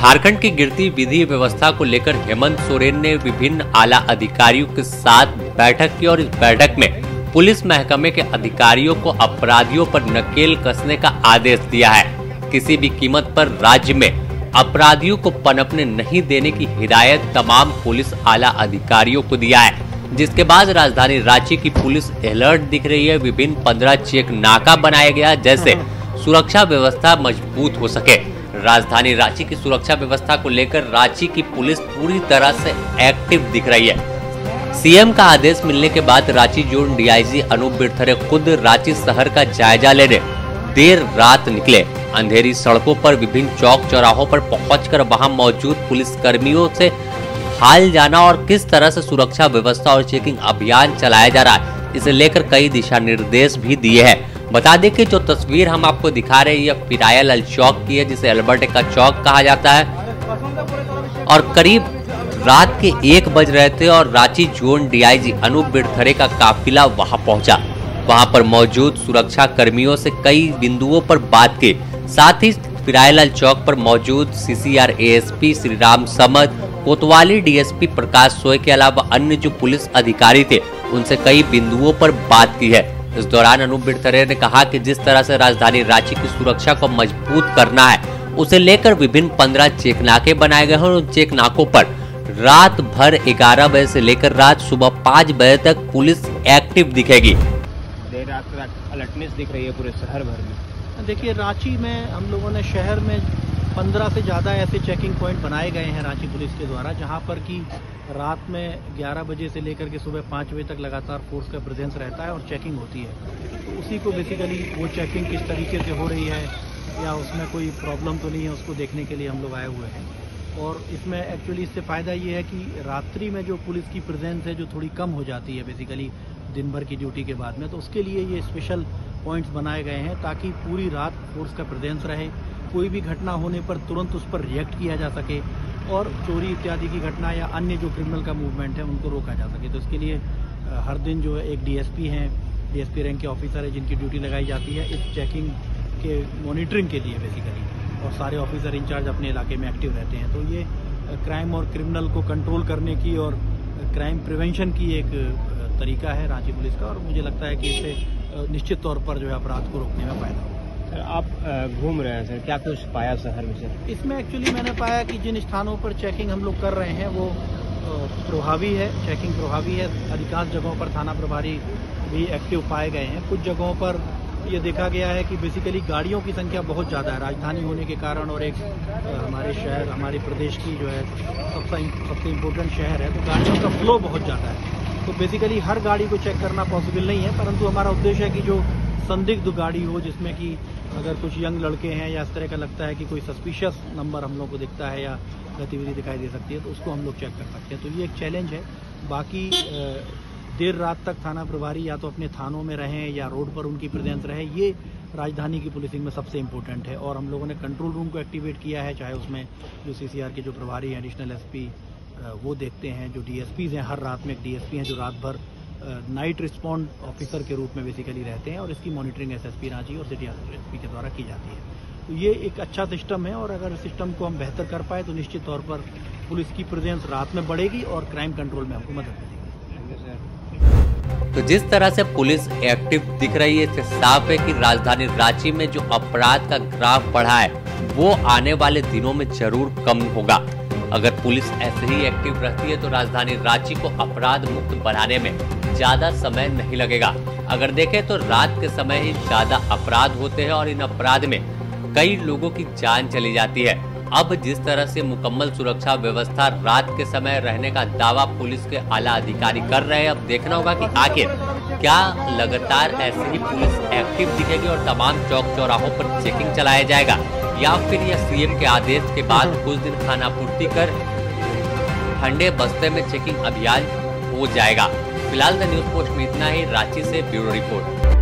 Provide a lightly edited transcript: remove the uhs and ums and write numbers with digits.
झारखंड की गिरती विधि व्यवस्था को लेकर हेमंत सोरेन ने विभिन्न आला अधिकारियों के साथ बैठक की और इस बैठक में पुलिस महकमे के अधिकारियों को अपराधियों पर नकेल कसने का आदेश दिया है। किसी भी कीमत पर राज्य में अपराधियों को पनपने नहीं देने की हिदायत तमाम पुलिस आला अधिकारियों को दिया है, जिसके बाद राजधानी रांची की पुलिस अलर्ट दिख रही है। विभिन्न 15 चेक नाका बनाया गया जैसे सुरक्षा व्यवस्था मजबूत हो सके। राजधानी रांची की सुरक्षा व्यवस्था को लेकर रांची की पुलिस पूरी तरह से एक्टिव दिख रही है। सीएम का आदेश मिलने के बाद रांची जोन डीआईजी अनूप बिरथरे खुद रांची शहर का जायजा लेने देर रात निकले। अंधेरी सड़कों पर विभिन्न चौक चौराहों पर पहुंचकर वहां मौजूद पुलिस कर्मियों से हाल जाना और किस तरह से सुरक्षा व्यवस्था और चेकिंग अभियान चलाया जा रहा है, इसे लेकर कई दिशा निर्देश भी दिए हैं। बता दें कि जो तस्वीर हम आपको दिखा रहे हैं यह पिरायल चौक की है, जिसे अल्बर्ट का चौक कहा जाता है। और करीब रात के 1 बज रहे थे और रांची जोन डीआईजी अनूप बिरथरे का काफिला वहां पहुंचा। वहां पर मौजूद सुरक्षा कर्मियों से कई बिंदुओं पर बात की। साथ ही पिरायल चौक पर मौजूद सीसीआर एएसपी श्रीराम समद, कोतवाली डीएसपी प्रकाश सोय के अलावा अन्य जो पुलिस अधिकारी थे उनसे कई बिंदुओं पर बात की है। इस दौरान अनूप बिरथरे ने कहा कि जिस तरह से राजधानी रांची की सुरक्षा को मजबूत करना है, उसे लेकर विभिन्न 15 चेक नाके बनाए गए हैं और उन चेक नाकों पर रात भर 11 बजे से लेकर रात सुबह 5 बजे तक पुलिस एक्टिव दिखेगी। देर रात तक अलर्टनेस दिख रही है पूरे शहर भर में। देखिए, रांची में हम लोगों ने शहर में 15 से ज़्यादा ऐसे चेकिंग पॉइंट बनाए गए हैं रांची पुलिस के द्वारा, जहां पर कि रात में 11 बजे से लेकर के सुबह 5 बजे तक लगातार फोर्स का प्रेजेंस रहता है और चेकिंग होती है। तो उसी को बेसिकली वो चेकिंग किस तरीके से हो रही है या उसमें कोई प्रॉब्लम तो नहीं है, उसको देखने के लिए हम लोग आए हुए हैं। और इसमें एक्चुअली इससे फ़ायदा ये है कि रात्रि में जो पुलिस की प्रेजेंस है जो थोड़ी कम हो जाती है बेसिकली दिन भर की ड्यूटी के बाद में, तो उसके लिए ये स्पेशल पॉइंट्स बनाए गए हैं ताकि पूरी रात फोर्स का प्रेजेंस रहे। कोई भी घटना होने पर तुरंत उस पर रिएक्ट किया जा सके और चोरी इत्यादि की घटना या अन्य जो क्रिमिनल का मूवमेंट है उनको रोका जा सके। तो इसके लिए हर दिन जो है एक डीएसपी हैं, डीएसपी रैंक के ऑफिसर है जिनकी ड्यूटी लगाई जाती है इस चेकिंग के मॉनिटरिंग के लिए बेसिकली, और सारे ऑफिसर इंचार्ज अपने इलाके में एक्टिव रहते हैं। तो ये क्राइम और क्रिमिनल को कंट्रोल करने की और क्राइम प्रिवेंशन की एक तरीका है रांची पुलिस का, और मुझे लगता है कि इससे निश्चित तौर पर जो है अपराध को रोकने में फायदा होगा। आप घूम रहे हैं सर, क्या कुछ पाया शहर में सर? इसमें एक्चुअली मैंने पाया कि जिन स्थानों पर चेकिंग हम लोग कर रहे हैं वो प्रभावी है, चेकिंग प्रभावी है। अधिकांश जगहों पर थाना प्रभारी भी एक्टिव पाए गए हैं। कुछ जगहों पर ये देखा गया है कि बेसिकली गाड़ियों की संख्या बहुत ज़्यादा है राजधानी होने के कारण, और एक हमारे शहर हमारे प्रदेश की जो है सबसे इम्पोर्टेंट शहर है, तो गाड़ियों का फ्लो बहुत ज़्यादा है। तो बेसिकली हर गाड़ी को चेक करना पॉसिबल नहीं है, परंतु हमारा उद्देश्य है कि जो संदिग्ध गाड़ी हो, जिसमें कि अगर कुछ यंग लड़के हैं या इस तरह का लगता है कि कोई सस्पिशियस नंबर हम लोग को दिखता है या गतिविधि दिखाई दे सकती है, तो उसको हम लोग चेक कर सकते हैं। तो ये एक चैलेंज है। बाकी देर रात तक थाना प्रभारी या तो अपने थानों में रहें या रोड पर उनकी प्रेजेंस रहे, ये राजधानी की पुलिसिंग में सबसे इम्पोर्टेंट है। और हम लोगों ने कंट्रोल रूम को एक्टिवेट किया है, चाहे उसमें जो सीसीआर के जो प्रभारी हैं, एडिशनल एसपी वो देखते हैं, जो डीएसपीज हैं, हर रात में एक डीएसपी हैं जो रात भर नाइट रिस्पॉन्ड ऑफिसर के रूप में बेसिकली रहते हैं, और इसकी मॉनिटरिंग एसएसपी रांची और सिटी एसपी के द्वारा की जाती है। तो ये एक अच्छा सिस्टम है, और अगर सिस्टम को हम बेहतर कर पाए तो निश्चित तौर पर पुलिस की प्रेजेंस रात में बढ़ेगी और क्राइम कंट्रोल में हमको मदद मिलेगी। तो जिस तरह से पुलिस एक्टिव दिख रही है, इससे साफ है कि राजधानी रांची में जो अपराध का ग्राफ बढ़ा है वो आने वाले दिनों में जरूर कम होगा। अगर पुलिस ऐसे ही एक्टिव रहती है तो राजधानी रांची को अपराध मुक्त बनाने में ज्यादा समय नहीं लगेगा। अगर देखें तो रात के समय ही ज्यादा अपराध होते हैं और इन अपराध में कई लोगों की जान चली जाती है। अब जिस तरह से मुकम्मल सुरक्षा व्यवस्था रात के समय रहने का दावा पुलिस के आला अधिकारी कर रहे हैं, अब देखना होगा कि आखिर क्या लगातार ऐसे ही पुलिस एक्टिव दिखेगी और तमाम चौक चौराहों पर चेकिंग चलाया जाएगा, या फिर यह सीएम के आदेश के बाद कुछ दिन खानापूर्ति कर ठंडे बस्ते में चेकिंग अभियान हो जाएगा। फिलहाल द न्यूज पोस्ट में इतना ही। रांची से ब्यूरो रिपोर्ट।